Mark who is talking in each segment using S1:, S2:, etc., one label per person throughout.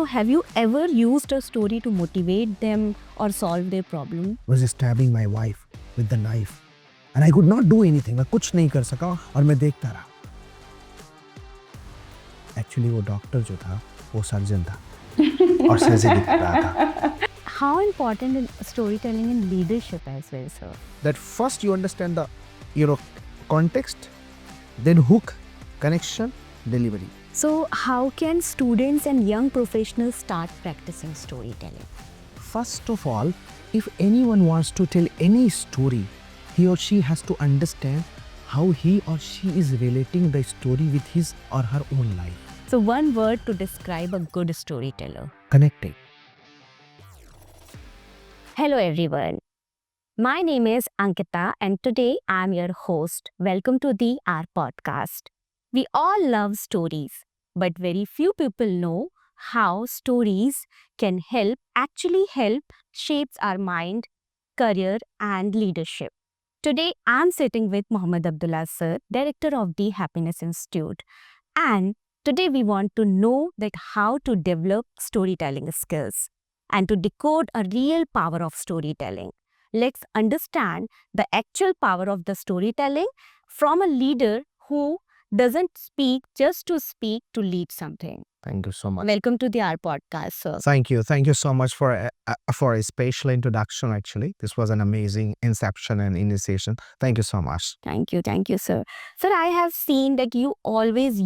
S1: Now, have you ever used a story to motivate them or solve their problem?
S2: Was stabbing my wife with the knife and I could not do anything. मैं कुछ नहीं कर सका और मैं देखता रहा. Actually वो डॉक्टर जो था वो सर्जन था और सर्जरी कर रहा था.
S1: How important is storytelling in leadership as well, sir?
S2: That first you understand the context, then hook, connection, delivery.
S1: So, how can students and young professionals start practicing storytelling?
S2: First of all, if anyone wants to tell any story, he or she has to understand how he or she is relating the story with his or her own life.
S1: So, one word to describe a good storyteller.
S2: Connecting.
S1: Hello, everyone. My name is Ankita, and today I'm your host. Welcome to our podcast. We all love stories, but very few people know how stories can actually help shapes our mind, career, and leadership. Today, I'm sitting with Mohammed Abdullah sir, director of the Happiness Institute, and today we want to know that how to develop storytelling skills and to decode a real power of storytelling. Let's understand the actual power of the storytelling from a leader who doesn't speak just to speak to lead something.
S2: Thank you so much.
S1: Welcome to our podcast, sir.
S2: Thank you. Thank you so much for a special introduction, actually. This was an amazing inception and initiation. Thank you so much.
S1: Thank you, sir. Sir, I have seen that you always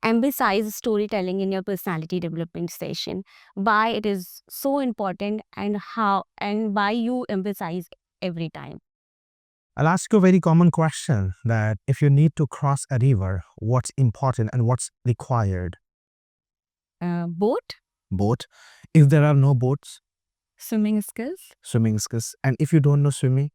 S1: emphasize storytelling in your personality development session. Why it is so important and why you emphasize every time?
S2: I'll ask you a very common question that if you need to cross a river, what's important and what's required?
S1: Boat?
S2: Boat. If there are no boats,
S1: Swimming skills?
S2: swimming skills. And if you don't know swimming,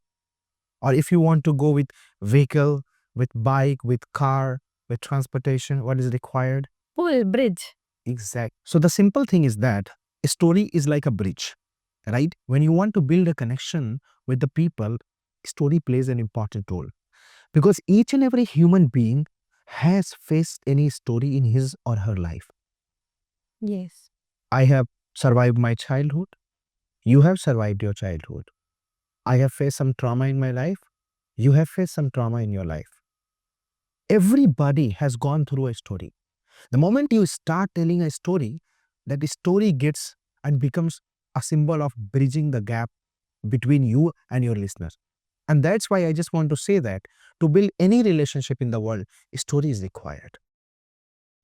S2: or if you want to go with vehicle, with bike, with car, with transportation, what is required?
S1: Pool, bridge.
S2: Exact. So the simple thing is that a story is like a bridge, right? When you want to build a connection with the people, story plays an important role. Because each and every human being has faced any story in his or her life.
S1: Yes.
S2: I have survived my childhood. You have survived your childhood. I have faced some trauma in my life. You have faced some trauma in your life. Everybody has gone through a story. The moment you start telling a story, that story gets and becomes a symbol of bridging the gap between you and your listeners. And that's why I just want to say that to build any relationship in the world, a story is required.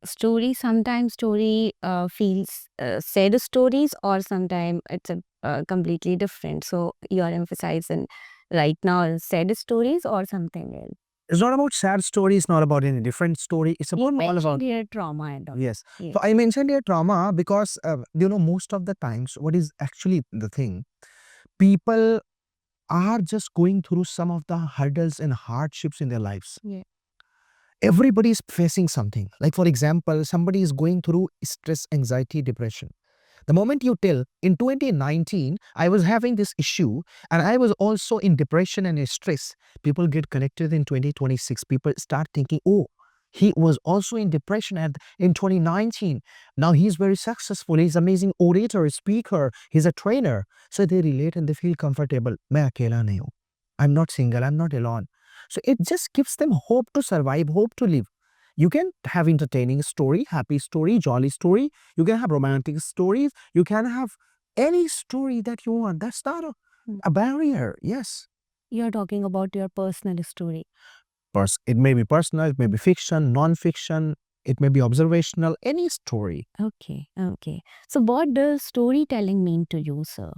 S1: Sometimes story feels sad stories, or sometimes it's a completely different. So you are emphasizing right now sad stories or something else.
S2: It's not about sad story. It's not about any different story. It's
S1: You
S2: about all about.
S1: mentioned here trauma and all.
S2: Yes.
S1: Yes.
S2: So I mentioned here trauma because, most of the times, what is actually the thing, people are just going through some of the hurdles and hardships in their lives.
S1: Yeah.
S2: Everybody is facing something. Like, for example, somebody is going through stress, anxiety, depression. The moment you tell, in 2019, I was having this issue and I was also in depression and stress, people get connected in 2026. People start thinking, oh, he was also in depression in 2019. Now he's very successful. He's amazing orator, speaker. He's a trainer. So they relate and they feel comfortable. मैं अकेला नहीं हूँ. I'm not single. I'm not alone. So it just gives them hope to survive, hope to live. You can have entertaining story, happy story, jolly story. You can have romantic stories. You can have any story that you want. That's not a barrier. Yes.
S1: You're talking about your personal story.
S2: It may be personal, it may be fiction, non-fiction, it may be observational, any story.
S1: Okay. So what does storytelling mean to you, sir?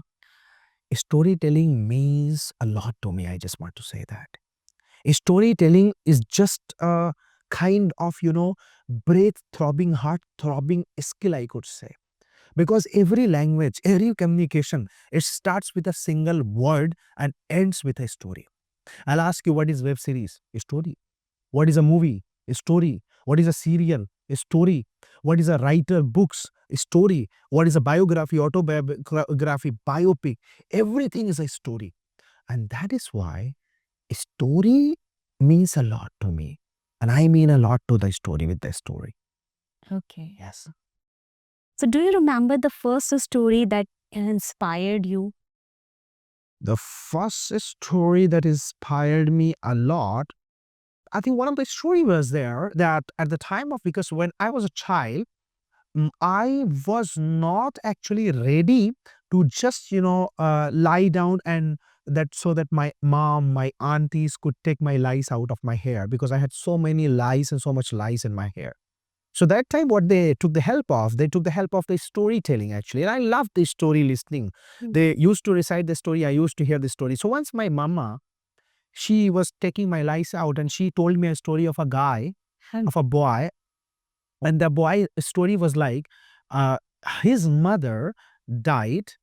S2: Storytelling means a lot to me. I just want to say that. Storytelling is just a kind of, breath-throbbing, heart-throbbing skill, I could say. Because every language, every communication, it starts with a single word and ends with a story. I'll ask you, what is web series? A story. What is a movie? A story. What is a serial? A story. What is a writer? Books. A story. What is a biography, autobiography, biopic? Everything is a story. And that is why a story means a lot to me. And I mean a lot to the story with the story.
S1: Okay.
S2: Yes.
S1: So do you remember the first story that inspired you?
S2: The first story that inspired me a lot, I think one of the story was there that at the time of, because when I was a child, I was not actually ready to just, lie down and that so that my mom, my aunties could take my lice out of my hair because I had so many lice and so much lice in my hair. So that time, what they took the help of, they took the help of the storytelling actually. And I loved the story listening. They used to recite the story. I used to hear the story. So once my mama, she was taking my lice out and she told me a story of a guy, of a boy. And the boy story was like, uh, his mother died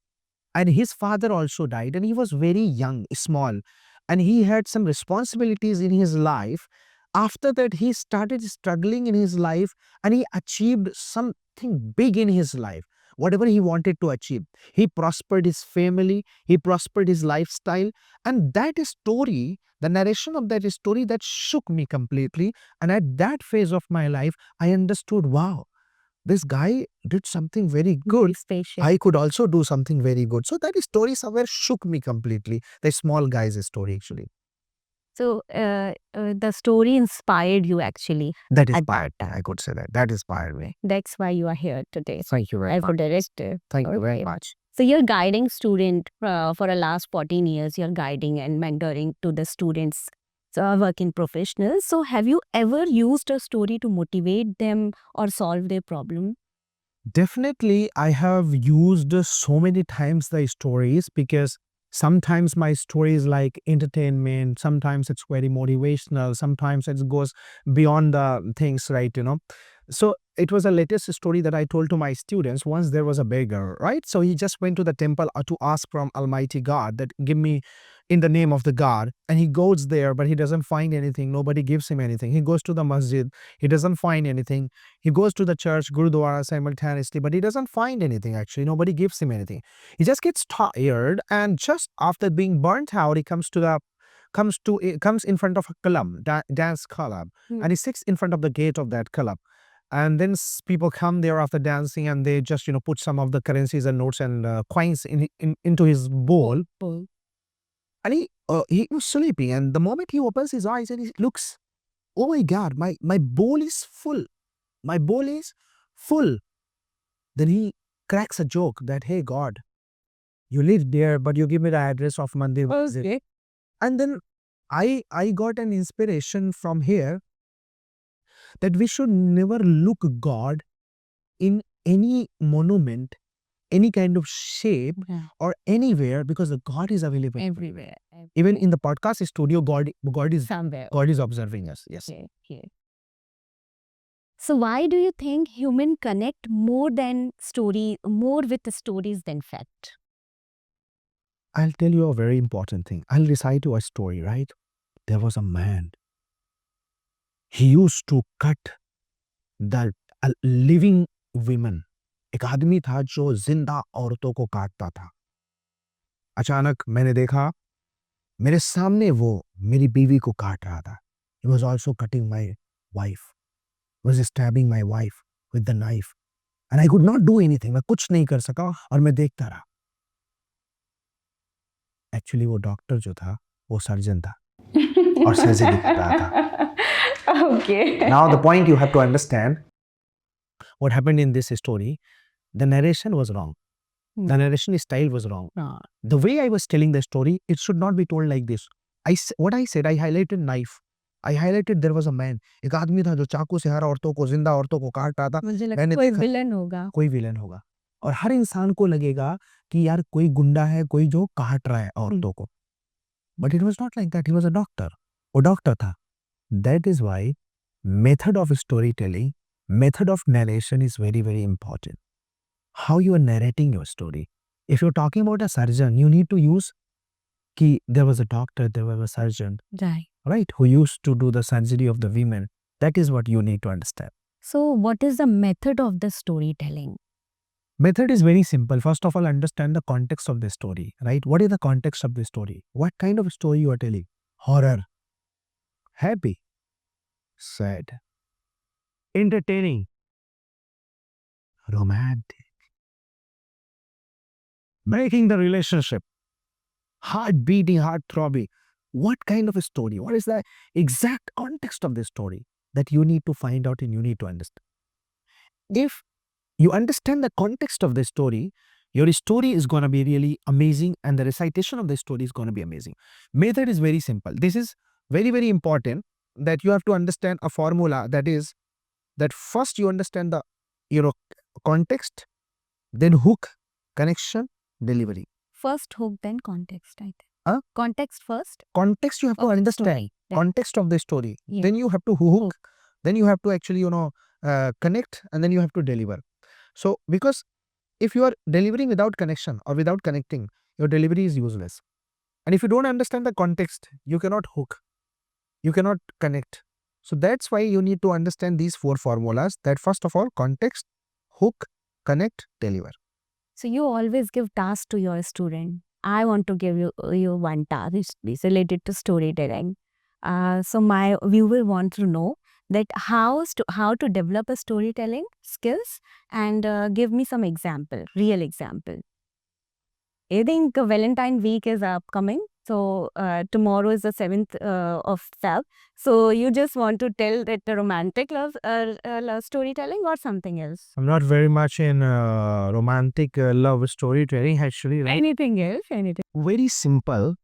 S2: and his father also died and he was very young, small, and he had some responsibilities in his life. After that, he started struggling in his life and he achieved something big in his life, whatever he wanted to achieve. He prospered his family, he prospered his lifestyle. And that story, the narration of that story, that shook me completely. And at that phase of my life, I understood, wow, this guy did something very good.
S1: Special.
S2: I could also do something very good. So that story somewhere shook me completely. The small guy's story, actually.
S1: So the story inspired you actually.
S2: That
S1: At that
S2: inspired me.
S1: time.
S2: I could say that. That inspired me.
S1: That's why you are here today
S2: Thank you very
S1: as a
S2: much.
S1: director.
S2: Thank you very
S1: Okay.
S2: much.
S1: So you're guiding student for the last 14 years. You're guiding and mentoring to the students, working professionals. So have you ever used a story to motivate them or solve their problem?
S2: Definitely, I have used so many times the stories because sometimes my story is like entertainment, sometimes it's very motivational, sometimes it goes beyond the things, right? So it was a latest story that I told to my students. Once there was a beggar, right? So he just went to the temple to ask from Almighty God that give me in the name of the God. And he goes there, but he doesn't find anything. Nobody gives him anything. He goes to the masjid. He doesn't find anything. He goes to the church, Gurudwara simultaneously, but he doesn't find anything actually. Nobody gives him anything. He just gets tired, and just after being burnt out, he comes in front of a club, dance club, and he sits in front of the gate of that club. And then people come there after dancing, and they just put some of the currencies and notes and coins into his bowl. And he was sleeping, and the moment he opens his eyes and he looks, oh my God, my bowl is full. My bowl is full. Then he cracks a joke that, hey God, you live there, but you give me the address of Mandir.
S1: Okay.
S2: And then I got an inspiration from here that we should never look God in any monument, any kind of shape, or anywhere, because the God is available
S1: Everywhere.
S2: even in the podcast studio. God is
S1: Somewhere.
S2: God is observing us. Yes.
S1: Okay. So why do you think human connect more with the stories than fact?
S2: I'll tell you a very important thing. I'll recite you a story, right? There was a man. He used to cut the living women. एक आदमी था जो जिंदा औरतों को काटता था. अचानक मैंने देखा, मेरे सामने वो मेरी बीवी को काट रहा था. He was also cutting my wife. He was stabbing my wife with the knife. And I could not do anything. मैं कुछ नहीं कर सका और मैं देखता रहा. Actually वो डॉक्टर जो था, वो सर्जन था और सर्जरी कर रहा था.
S1: Okay.
S2: Now the point you have to understand, what happened in this story, the narration was wrong. The narration style was wrong. The way I was telling the story, it should not be told like this. What I said, I highlighted knife. I highlighted there was a man. एक आदमी था जो चाकू से हर औरतों को, जिंदा औरतों को काट रहा था.
S1: मुझे लगता
S2: मैंने
S1: कोई
S2: देखा,
S1: विलन होगा.
S2: कोई विलन होगा. और हर इंसान को लगेगा कि यार कोई गुंडा है, कोई जो काट रहा है औरतों को. But it was not like that. He was a doctor. वो डॉक्टर था. That is why method of storytelling, method of narration is very, very important. How you are narrating your story. If you're talking about a surgeon, you need to use कि there was a doctor, there was a surgeon, right, who used to do the surgery of the women. That is what you need to understand.
S1: So what is the method of the storytelling?
S2: Method is very simple. First of all, understand the context of the story, right? What is the context of the story? What kind of story you are telling? Horror, happy, sad, entertaining, romantic, breaking the relationship, heart beating, heart throbbing. What kind of a story? What is the exact context of this story that you need to find out and you need to understand? If you understand the context of the story, your story is going to be really amazing and the recitation of the story is going to be amazing. Method is very simple. This is very, very important that you have to understand a formula that is that first you understand the context, then hook, connection, delivery.
S1: First hook, then context, I think.
S2: Huh?
S1: Context first.
S2: Context you have to
S1: Of the
S2: understand.
S1: story. Yeah.
S2: Context of the story.
S1: Yeah.
S2: Then you have to hook. Then you have to actually, connect, and then you have to deliver. So, because if you are delivering without connection or without connecting, your delivery is useless. And if you don't understand the context, you cannot hook. You cannot connect. So that's why you need to understand these 4 formulas. That first of all, context, hook, connect, deliver.
S1: So you always give tasks to your student. I want to give you one task. It's related to storytelling. So my viewer want to know that how to develop a storytelling skills, and give me some example, real example. I think Valentine week is upcoming. So tomorrow is the 7th of Feb. So you just want to tell that the romantic love storytelling or something else?
S2: I'm not very much in romantic love storytelling actually, right?
S1: Anything else? Anything.
S2: Very simple.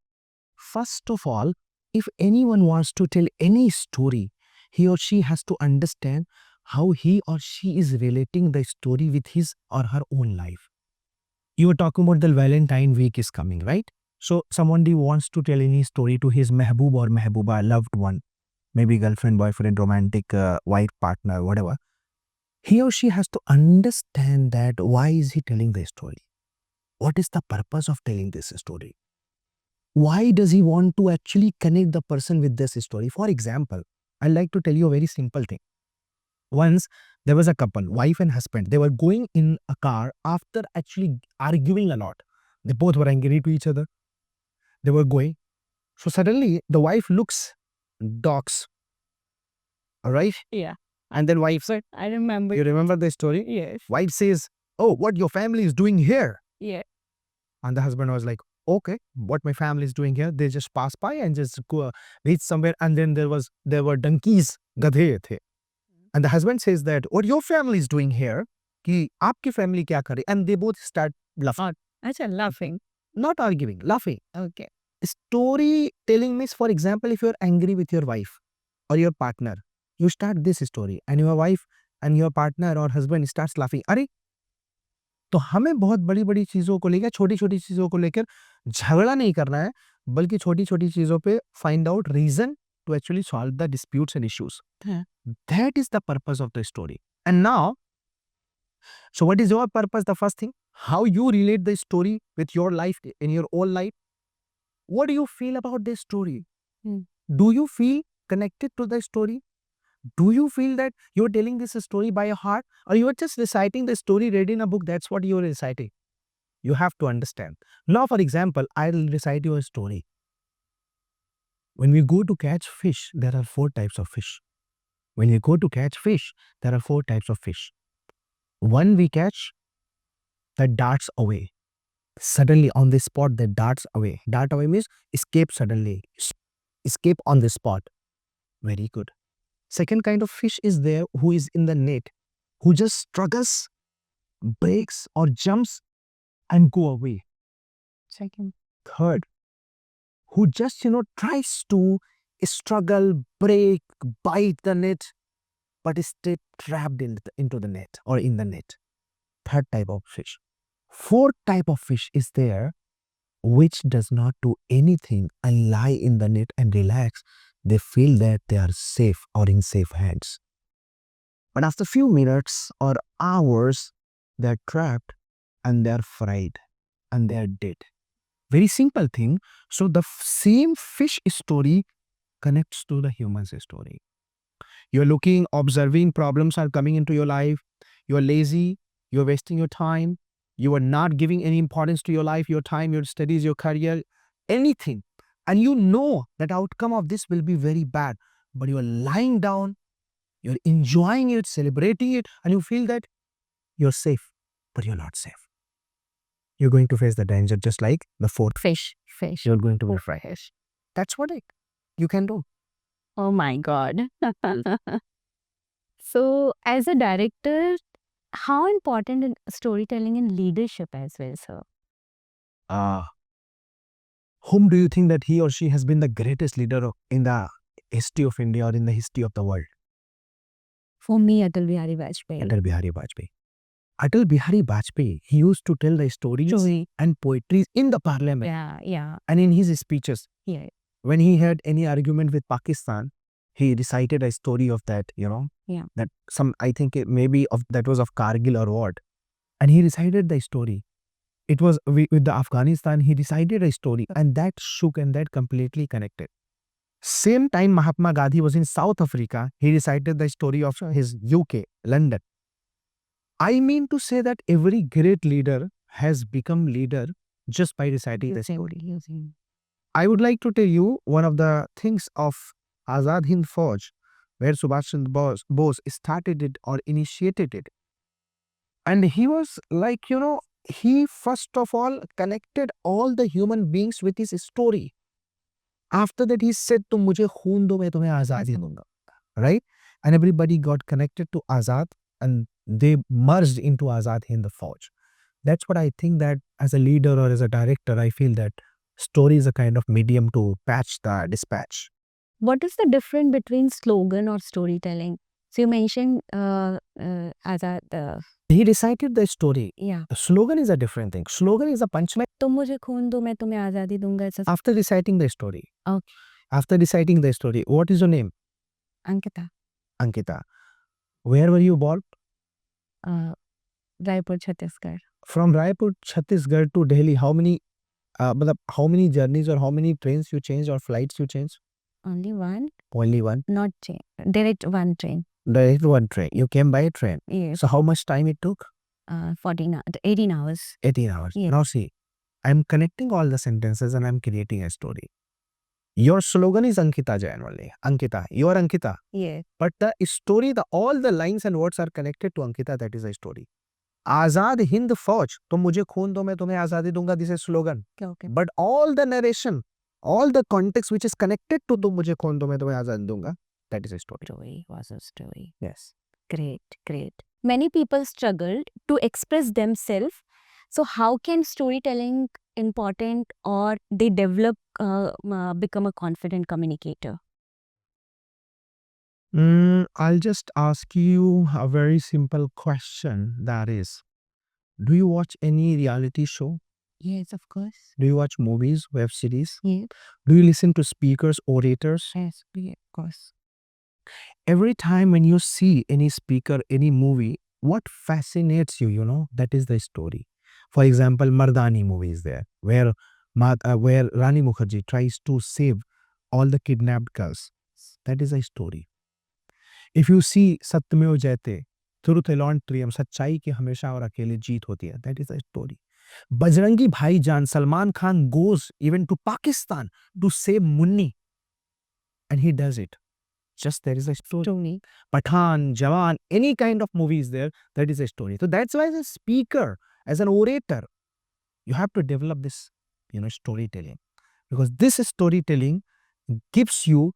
S2: First of all, if anyone wants to tell any story, he or she has to understand how he or she is relating the story with his or her own life. You were talking about the Valentine week is coming, right? So somebody wants to tell any story to his mehboob or mehbooba, loved one, maybe girlfriend, boyfriend, romantic wife, partner, whatever. He or she has to understand that why is he telling the story? What is the purpose of telling this story? Why does he want to actually connect the person with this story? For example, I'd like to tell you a very simple thing. Once there was a couple, wife and husband. They were going in a car after actually arguing a lot. They both were angry to each other. They were going. So suddenly the wife looks, dogs. All right?
S1: Yeah.
S2: And then wife said,
S1: I remember.
S2: you remember the story?
S1: Yes.
S2: Wife says, oh, what your family is doing here?
S1: Yeah.
S2: And the husband was like, okay, what my family is doing here? They just pass by and just go reach somewhere. And then there were donkeys, gadhe the. And the husband says that, what your family is doing here? Ki aapki family kya kare? And they both start laughing.
S1: Acha, laughing.
S2: Not arguing, laughing.
S1: Okay.
S2: Storytelling means, for example, if you're angry with your wife or your partner, you start this story and your wife and your partner or husband starts laughing. अरे तो हमें बहुत बड़ी-बड़ी चीज़ों को लेकर, छोटी-छोटी चीज़ों को लेकर झगड़ा नहीं करना है, बल्कि छोटी-छोटी चीज़ों पे find out reason to actually solve the disputes and issues. That is the purpose of the story. And now, so what is your purpose? The first thing, how you relate the story with your life, in your own life. What do you feel about this story? Do you feel connected to the story? Do you feel that you're telling this story by your heart, or you're just reciting the story read in a book? That's what you're reciting. You have to understand. Now, for example, I'll recite you a story. When we go to catch fish, there are 4 types of fish. When you go to catch fish, there are 4 types of fish. One we catch that darts away. Suddenly on the spot that darts away. Dart away means escape suddenly. Escape on the spot. Very good. Second kind of fish is there who is in the net, who just struggles, breaks or jumps and go away.
S1: Second.
S2: Third, who just, tries to struggle, break, bite the net, but is stay trapped into the net or in the net. Third type of fish. Fourth type of fish is there which does not do anything and lie in the net and relax. They feel that they are safe or in safe hands. But after a few minutes or hours, they're trapped and they're fried and they're dead. Very simple thing. So the same fish story connects to the human's story. You're looking, observing, problems are coming into your life. You're lazy. You're wasting your time. You are not giving any importance to your life, your time, your studies, your career, anything. And you know that outcome of this will be very bad. But you are lying down, you're enjoying it, celebrating it, and you feel that you're safe, but you're not safe. You're going to face the danger just like the fourth
S1: Fish.
S2: you're going to be
S1: Oh,
S2: afraid. That's what you can do.
S1: Oh my God. So, as a director, how important is storytelling in leadership as well, sir?
S2: Whom do you think that he or she has been the greatest leader in the history of India or in the history of the world?
S1: For me, Atal Bihari Vajpayee.
S2: Atal Bihari Vajpayee. Atal Bihari Vajpayee, he used to tell the stories
S1: Story.
S2: and poetry in the parliament
S1: Yeah.
S2: and in his speeches.
S1: Yeah.
S2: When he had any argument with Pakistan, he recited a story of that,
S1: Yeah.
S2: that I think maybe that was of Kargil or what. And he recited the story. It was with the Afghanistan, he recited a story and that shook and that completely connected. Same time Mahatma Gandhi was in South Africa, he recited the story of his UK, London. I mean to say that every great leader has become leader just by reciting the story. I would like to tell you one of the things of Azad Hind Fauj, where Subhash Chandra Bose started it or initiated it. And he was like, he first of all connected all the human beings with his story. After that, he said, "Tum mujhe khoon do, main tumhe azadi dunga." Right? And everybody got connected to Azad and they merged into Azad Hind Fauj. That's what I think, that as a leader or as a director, I feel that story is a kind of medium to patch the dispatch.
S1: What is the difference between slogan or storytelling? So you mentioned Azad.
S2: He recited the story.
S1: Yeah.
S2: The slogan is a different thing. Slogan is a punchline.
S1: तुम मुझे खून दो मैं तुम्हें आजादी दूंगा. It's a
S2: After reciting the story.
S1: Okay.
S2: After reciting the story, what is your name?
S1: Ankita.
S2: Ankita. Where were you born?
S1: Raipur, Chhattisgarh.
S2: From Raipur, Chhattisgarh to Delhi, how many journeys or how many trains you changed or flights you changed?
S1: Only one.
S2: Only one.
S1: Not train. Direct one train.
S2: Direct one train. You came by a train.
S1: Yes.
S2: So how much time it took?
S1: 18 hours.
S2: 18 hours.
S1: Yes.
S2: Now see, I'm connecting all the sentences and I'm creating a story. Your slogan is Ankita Jain only. Ankita. You are Ankita.
S1: Yes.
S2: But the story, all the lines and words are connected to Ankita. That is a story. Azad Hind Fauj. तुम मुझे खून दो मैं तुम्हें आजादी दूंगा. This is slogan.
S1: Okay.
S2: But all the narration, all the context which is connected to तुम मुझे खून दो मैं तुम्हें आजादी दूंगा, that is a story.
S1: Story was a story.
S2: Yes.
S1: Great. Many people struggled to express themselves. So how can storytelling important or they develop, become a confident communicator?
S2: I'll just ask you a very simple question. That is, do you watch any reality show?
S1: Yes, of course.
S2: Do you watch movies, web series?
S1: Yes.
S2: Do you listen to speakers, orators?
S1: Yes, of course.
S2: Every time when you see any speaker, any movie, what fascinates you, that is the story. For example, Mardani movie is there, where Rani Mukherjee tries to save all the kidnapped girls. That is a story. If you see Satyameva Jayate, truth alone triumphs, सच्चाई की हमेशा और अकेले जीत होती है. That is a story. Bajrangi Bhaijaan, Salman Khan goes even to Pakistan to save Munni. And he does it. Just there is a story. Pathan, Jawan, any kind of movie is there, that is a story. So that's why as a speaker, as an orator, you have to develop this, storytelling. Because this storytelling gives you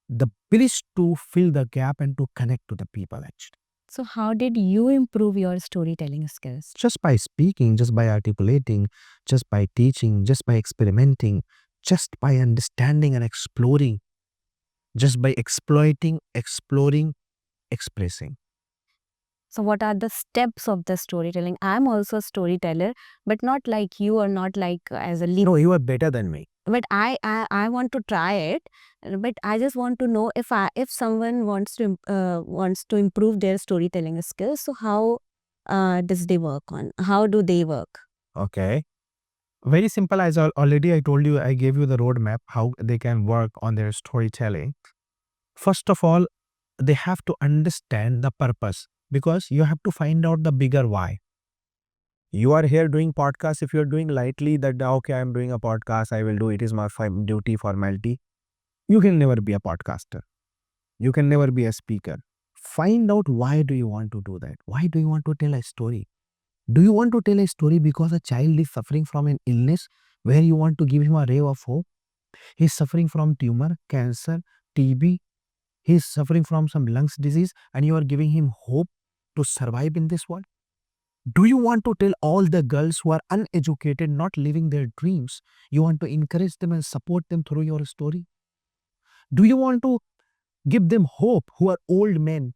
S2: the bridge to fill the gap and to connect to the people actually.
S1: So how did you improve your storytelling skills?
S2: Just by speaking, just by articulating, just by teaching, just by experimenting, just by understanding and exploring, just by exploiting, exploring, expressing.
S1: So what are the steps of the storytelling? I'm also a storyteller, but not like you or not like as a lead.
S2: No, you are better than me.
S1: But I want to try it. But I just want to know if someone wants to improve their storytelling skills. So how does they work on? How do they work?
S2: Okay. Very simple. As already I told you, I gave you the roadmap how they can work on their storytelling. First of all, they have to understand the purpose, because you have to find out the bigger why. You are here doing podcast. If you are doing lightly that, okay, I'm doing a podcast, I will do it is my duty, formality. You can never be a podcaster. You can never be a speaker. Find out why do you want to do that? Why do you want to tell a story? Do you want to tell a story because a child is suffering from an illness where you want to give him a ray of hope? He's suffering from tumor, cancer, TB. He's suffering from some lungs disease and you are giving him hope to survive in this world? Do you want to tell all the girls who are uneducated, not living their dreams? You want to encourage them and support them through your story? Do you want to give them hope who are old men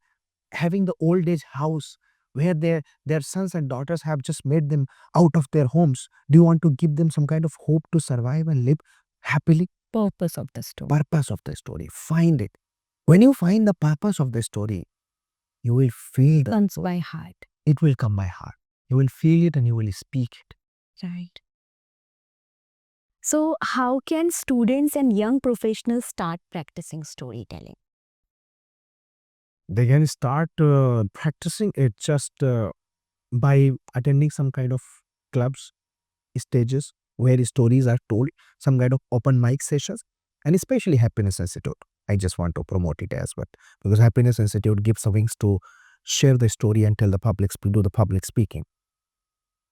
S2: having the old age house where their sons and daughters have just made them out of their homes? Do you want to give them some kind of hope to survive and live happily?
S1: Purpose of the story.
S2: Purpose of the story. Find it. When you find the purpose of the story, you will feel the
S1: Comes by heart.
S2: it will come by heart. You will feel it and you will speak it.
S1: Right. So, how can students and young professionals start practicing storytelling?
S2: They can start practicing it just by attending some kind of clubs, stages where stories are told, some kind of open mic sessions, and especially Happiness Institute. I just want to promote it as well because Happiness Institute gives wings to share the story and tell the public, do the public speaking.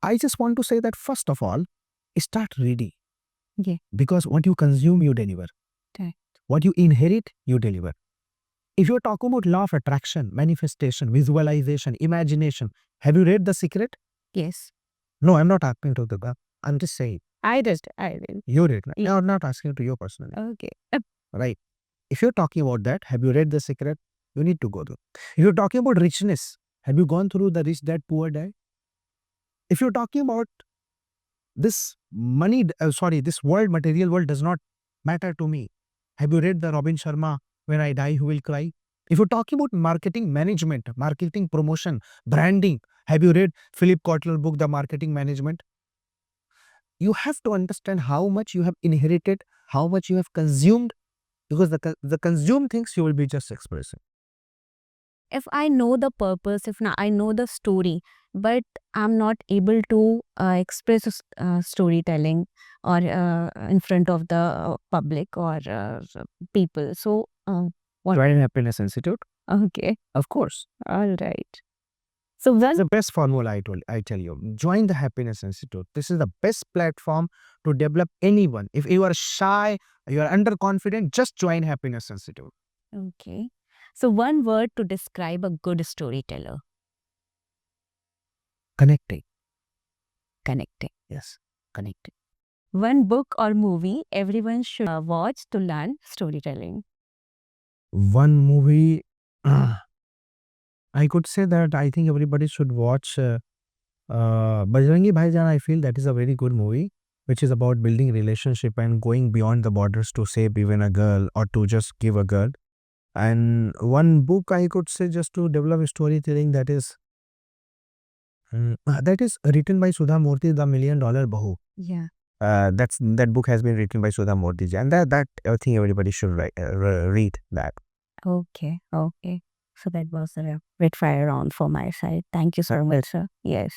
S2: I just want to say that first of all, start reading.
S1: Yeah.
S2: Because what you consume, you deliver.
S1: Right.
S2: What you inherit, you deliver. If you're talking about law of attraction, manifestation, visualization, imagination, have you read The Secret?
S1: Yes.
S2: No, I'm not asking to the girl. I'm just saying.
S1: I did.
S2: You read.
S1: Yeah.
S2: I'm not asking to you personally.
S1: Okay.
S2: Right. If you're talking about that, have you read The Secret? You need to go through. If you're talking about richness, have you gone through The Rich Dad Poor Dad? If you're talking about this money, this world, material world does not matter to me. Have you read the Robin Sharma, When I Die, Who Will Cry? If you're talking about marketing management, marketing promotion, branding, have you read Philip Kotler book, The Marketing Management? You have to understand how much you have inherited, how much you have consumed, because the consumed things you will be just expressing.
S1: If I know the purpose, if I know the story, but I'm not able to express storytelling or in front of the public or people. So, what?
S2: Join Happiness Institute?
S1: Okay.
S2: Of course.
S1: All right. So,
S2: It's the best formula I tell you. Join the Happiness Institute. This is the best platform to develop anyone. If you are shy, you are underconfident, just join Happiness Institute.
S1: okay. So, one word to describe a good storyteller.
S2: Connecting.
S1: Connecting.
S2: Yes, connecting.
S1: One book or movie everyone should watch to learn storytelling.
S2: One movie, I could say that I think everybody should watch Bajrangi Bhaijaan. I feel that is a very good movie, which is about building relationship and going beyond the borders to save even a girl or to just give a girl. And one book I could say just to develop storytelling that is written by Sudha Murthy, The $1 Million Bahu.
S1: Yeah.
S2: That book has been written by Sudha Murthy, and that I think everybody should read that.
S1: Okay. Okay. So that was a rapid fire round for my side. Thank you so much, sir. Yes.